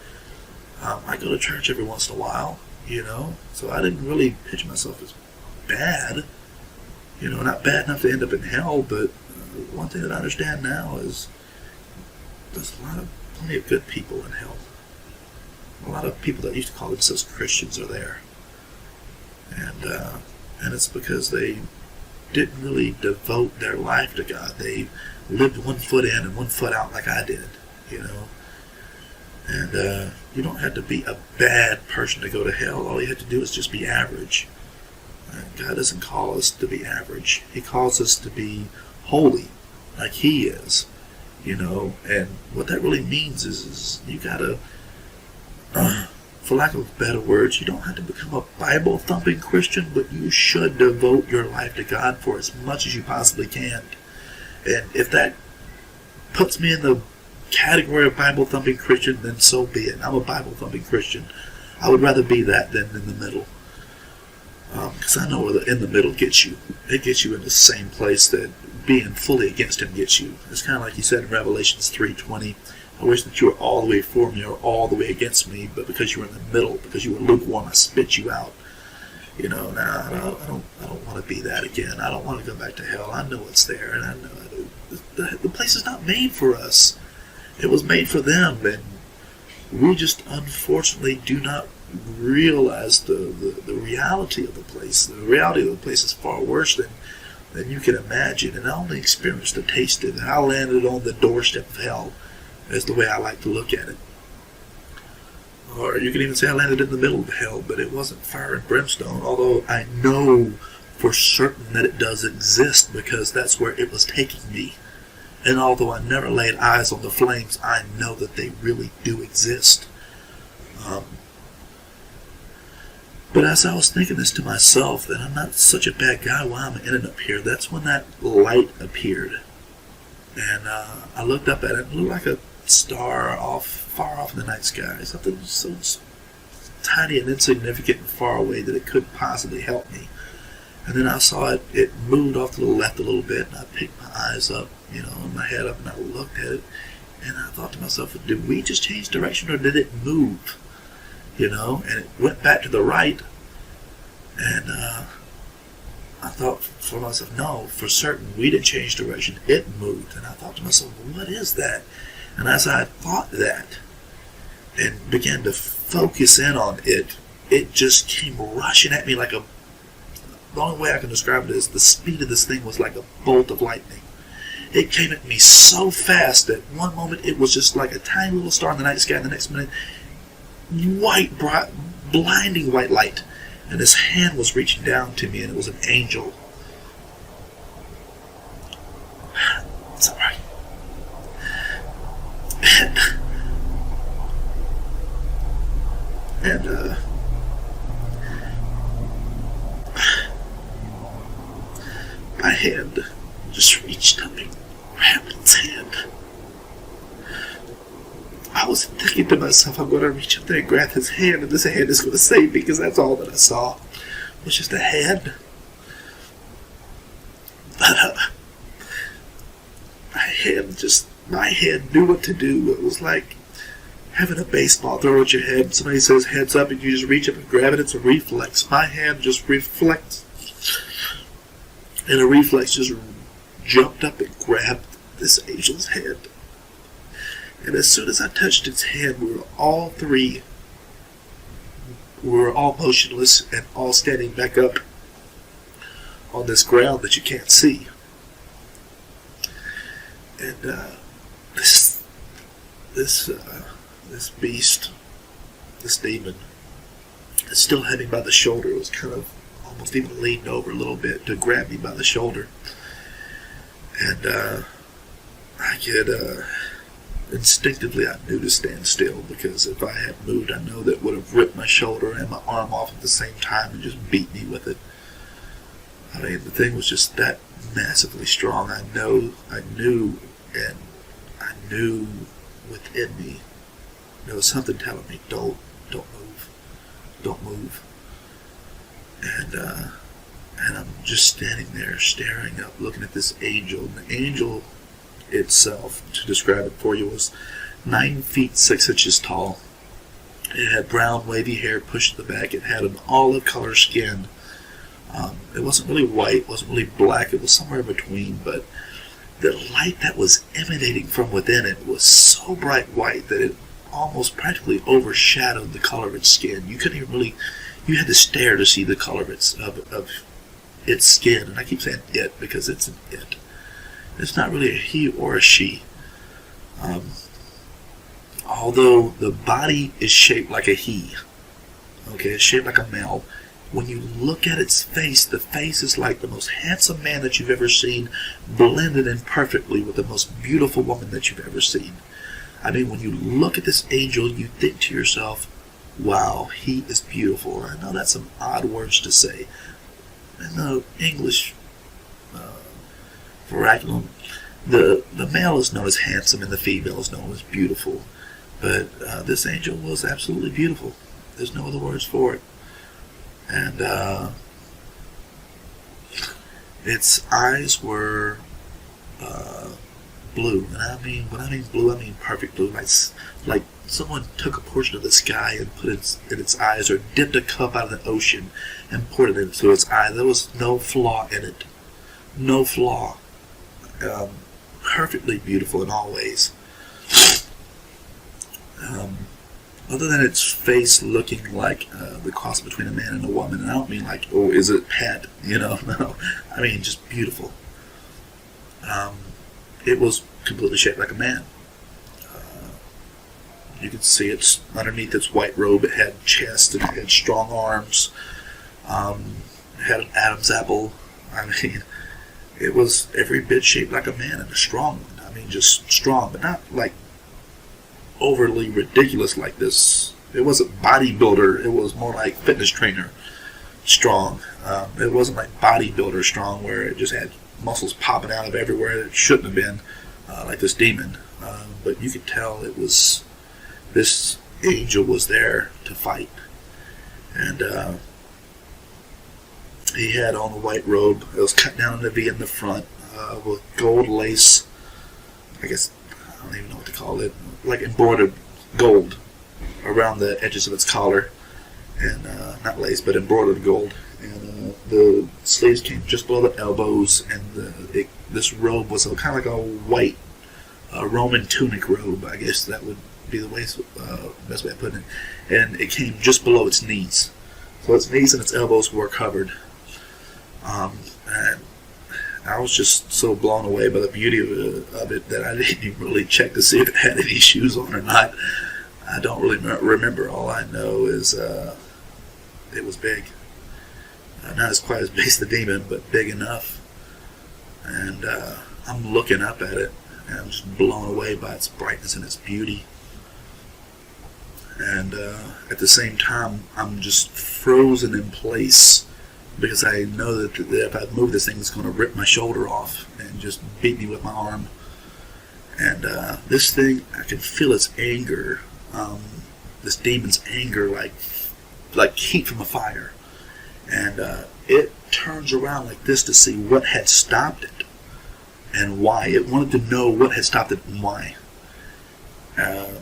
I go to church every once in a while, so I didn't really picture myself as bad. Not bad enough to end up in hell, but one thing that I understand now is there's plenty of good people in hell. A lot of people that used to call themselves Christians are there. And it's because they didn't really devote their life to God. They lived one foot in and one foot out like I did, And you don't have to be a bad person to go to hell. All you have to do is just be average. And God doesn't call us to be average. He calls us to be holy, like He is, And what that really means is you gotta, for lack of better words, you don't have to become a Bible-thumping Christian, but you should devote your life to God for as much as you possibly can. And if that puts me in the category of Bible-thumping Christian, then so be it. I'm a Bible-thumping Christian. I would rather be that than in the middle. Because I know where in the middle gets you. It gets you in the same place that being fully against him gets you. It's kind of like he said in Revelations 3:20, I wish that you were all the way for me or all the way against me, but because you were in the middle, because you were lukewarm, I spit you out. You know, now I don't want to be that again. I don't want to go back to hell. I know it's there, and I know the place is not made for us. It was made for them, and we just unfortunately do not realize the reality of the place. The reality of the place is far worse than you can imagine, and I only experienced a taste of it. I landed on the doorstep of hell, is the way I like to look at it. Or you can even say I landed in the middle of hell, but it wasn't fire and brimstone, although I know for certain that it does exist because that's where it was taking me. And although I never laid eyes on the flames, I know that they really do exist. But as I was thinking this to myself, that I'm not such a bad guy, why am I ending up here? That's when that light appeared. And I looked up at it, it looked like a star far off in the night sky. Something so tiny and insignificant and far away that it couldn't possibly help me. And then I saw it moved off to the left a little bit, and I picked my eyes up, and my head up, and I looked at it, and I thought to myself, did we just change direction, or did it move? And it went back to the right, and I thought for myself, no, for certain, we didn't change direction, it moved. And I thought to myself, what is that? And as I thought that, and began to focus in on it, it just came rushing at me like the only way I can describe it is the speed of this thing was like a bolt of lightning. It came at me so fast that one moment it was just like a tiny little star in the night sky, and the next minute, white, bright, blinding white light. And his hand was reaching down to me, and it was an angel. It's alright. And my hand just reached up and grabbed its hand. I was thinking to myself, I'm going to reach up there and grab his hand, and this hand is going to save me, because that's all that I saw was just a hand. But my hand knew what to do. It was like having a baseball thrown at your head. Somebody says heads up, and you just reach up and grab it. It's a reflex. My hand just reflects, and a reflex just jumped up and grabbed this angel's hand. And as soon as I touched its hand, we were all motionless and all standing back up on this ground that you can't see. And this beast, this demon, still had me by the shoulder. It was kind of almost even leaned over a little bit to grab me by the shoulder. And I could instinctively, I knew to stand still, because if I had moved, I know that would have ripped my shoulder and my arm off at the same time and just beat me with it. I mean, the thing was just that massively strong. I knew within me, there was something telling me, don't move. And I'm just standing there, staring up, looking at this angel. And the angel itself, to describe it for you, was 9 feet 6 inches tall. It had brown wavy hair pushed to the back. It had an olive color skin. It wasn't really white, it wasn't really black, it was somewhere in between, but the light that was emanating from within it was so bright white that it almost practically overshadowed the color of its skin. You couldn't even really, you had to stare to see the color of its skin. And I keep saying it because it's an it. It's not really a he or a she. Although the body is shaped like a he. Okay, it's shaped like a male. When you look at its face, the face is like the most handsome man that you've ever seen, blended in perfectly with the most beautiful woman that you've ever seen. I mean, when you look at this angel, you think to yourself, wow, he is beautiful. I know that's some odd words to say. In the English vernacular, the male is known as handsome and the female is known as beautiful. But this angel was absolutely beautiful. There's no other words for it. And its eyes were blue. And I mean, when I mean blue, I mean perfect blue. Like someone took a portion of the sky and put it in its eyes, or dipped a cup out of the ocean and poured it into its eye. There was no flaw in it. No flaw. Perfectly beautiful in all ways. Other than its face looking like the cross between a man and a woman. And I don't mean like, oh, is it Pat? No. I mean, just beautiful. It was completely shaped like a man. You could see it underneath its white robe. It had chest and it had strong arms. It had an Adam's apple. I mean, it was every bit shaped like a man, and a strong one. I mean, just strong, but not like overly ridiculous like this. It wasn't bodybuilder. It was more like fitness trainer strong. It wasn't like bodybuilder strong, where it just had muscles popping out of everywhere it shouldn't have been, like this demon. But you could tell it was, this angel was there to fight. And he had on a white robe. It was cut down in a V in the front, with gold lace. I guess, I don't even know what to call it. Like embroidered gold around the edges of its collar. And not lace, but embroidered gold. And the sleeves came just below the elbows. And this robe was kind of like a white Roman tunic robe. I guess that would be the best way of putting it. And it came just below its knees. So its knees and its elbows were covered. And I was just so blown away by the beauty of it that I didn't even really check to see if it had any shoes on or not. I don't really remember. All I know is it was big. Not as quite as big as the demon, but big enough. And I'm looking up at it, and I'm just blown away by its brightness and its beauty. And at the same time, I'm just frozen in place, because I know that if I move this thing, it's going to rip my shoulder off and just beat me with my arm. And this thing, I can feel its anger, this demon's anger, like heat from a fire. And it turns around like this to see what had stopped it and why. It wanted to know what had stopped it and why.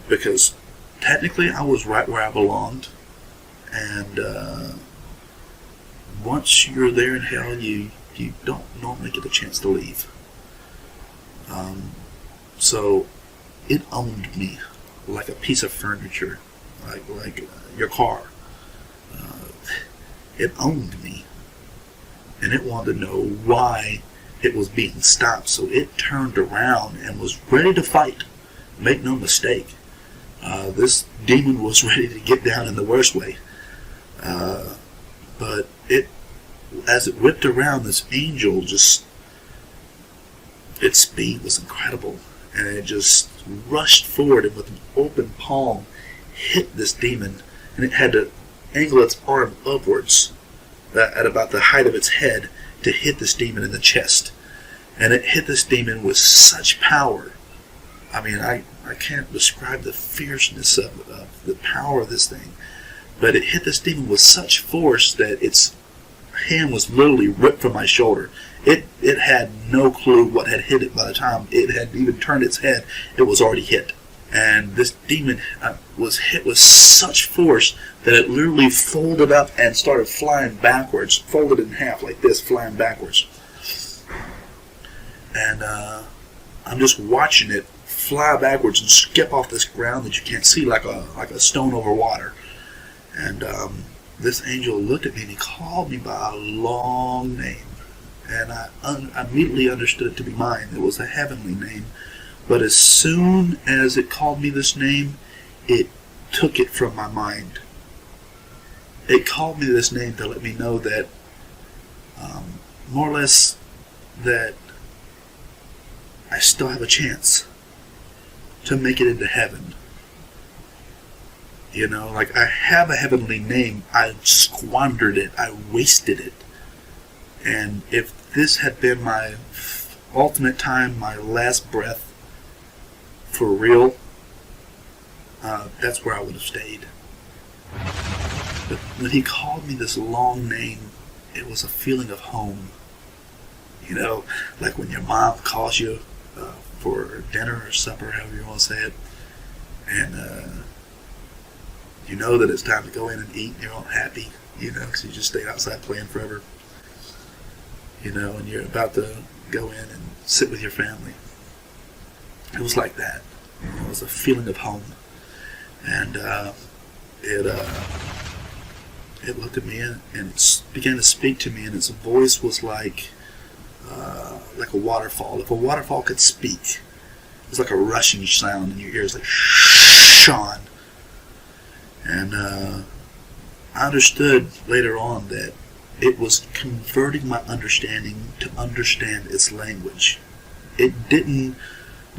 Because technically I was right where I belonged. And once you're there in hell, you don't normally get a chance to leave. So it owned me like a piece of furniture, like your car. It owned me, and it wanted to know why it was being stopped. So it turned around and was ready to fight. Make no mistake, this demon was ready to get down in the worst way. But as it whipped around, this angel its speed was incredible, and it just rushed forward and with an open palm hit this demon, and it had to angle its arm upwards at about the height of its head to hit this demon in the chest. And it hit this demon with such power. I mean, I can't describe the fierceness of the power of this thing, but it hit this demon with such force that its hand was literally ripped from my shoulder. It had no clue what had hit it by the time it had even turned its head. It was already hit. And this demon was hit with such force that it literally folded up and started flying backwards, folded in half like this, flying backwards. And I'm just watching it fly backwards and skip off this ground that you can't see, like a stone over water. And this angel looked at me and he called me by a long name. And I immediately understood it to be mine. It was a heavenly name. But as soon as it called me this name, it took it from my mind. It called me this name to let me know that, more or less, that I still have a chance to make it into heaven. You know, like, I have a heavenly name. I squandered it. I wasted it. And if this had been my ultimate time, my last breath, for real, that's where I would have stayed. But when he called me this long name, it was a feeling of home. You know, like when your mom calls you for dinner or supper, however you want to say it, and you know that it's time to go in and eat, and you're all happy, because you just stayed outside playing forever, and you're about to go in and sit with your family. It was like that. It was a feeling of home, and it looked at me and it began to speak to me, and its voice was like a waterfall. If a waterfall could speak, it was like a rushing sound in your ears, like Sean. And I understood later on that it was converting my understanding to understand its language. It didn't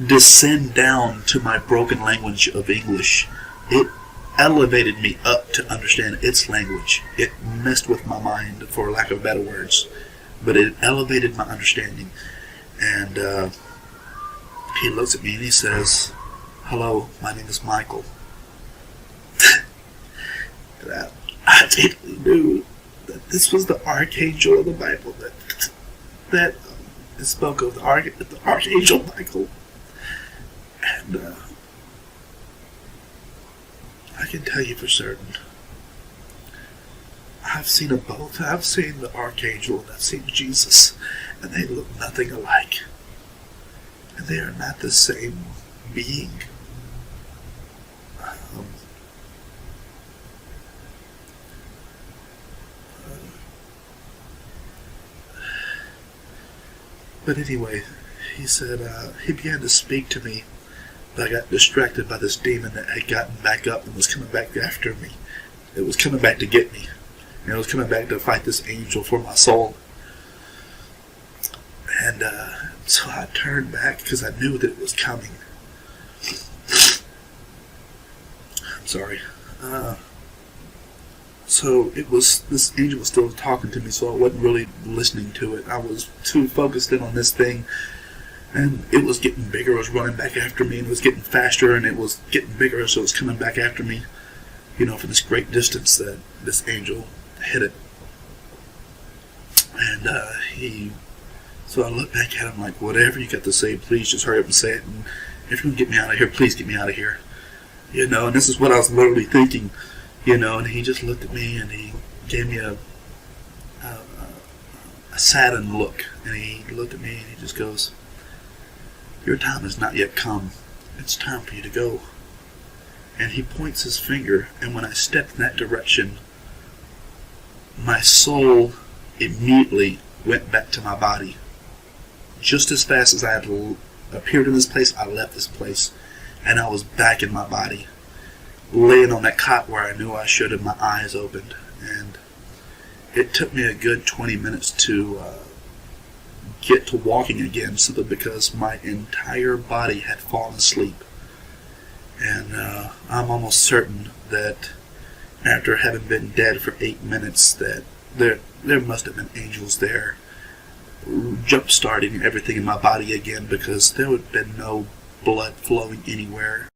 descend down to my broken language of English. It elevated me up to understand its language. It messed with my mind, for lack of better words, but it elevated my understanding. And he looks at me and he says, "Hello, my name is Michael." And I immediately knew that this was the archangel of the Bible that spoke of the archangel Michael. And I can tell you for certain, I've seen them both. I've seen the archangel and I've seen Jesus, and they look nothing alike. And they are not the same being. But anyway, he said, he began to speak to me, but I got distracted by this demon that had gotten back up and was coming back after me. It was coming back to get me. And it was coming back to fight this angel for my soul. And so I turned back because I knew that it was coming. I'm sorry. So it was, this angel was still talking to me, so I wasn't really listening to it. I was too focused in on this thing, and it was getting bigger. It was running back after me, and it was getting faster, and it was getting bigger, so it was coming back after me, for this great distance that this angel hit it. And so I looked back at him like, whatever you got to say, please just hurry up and say it, and if you're going to get me out of here, please get me out of here. And this is what I was literally thinking. And he just looked at me and he gave me a saddened look. And he looked at me and he just goes, "Your time has not yet come. It's time for you to go." And he points his finger, and when I stepped in that direction, my soul immediately went back to my body. Just as fast as I had appeared in this place, I left this place, and I was back in my body, laying on that cot where I knew I should, and my eyes opened. And it took me a good 20 minutes to get to walking again, simply because my entire body had fallen asleep. And I'm almost certain that after having been dead for 8 minutes, that there must have been angels there jump-starting everything in my body again, because there would have been no blood flowing anywhere.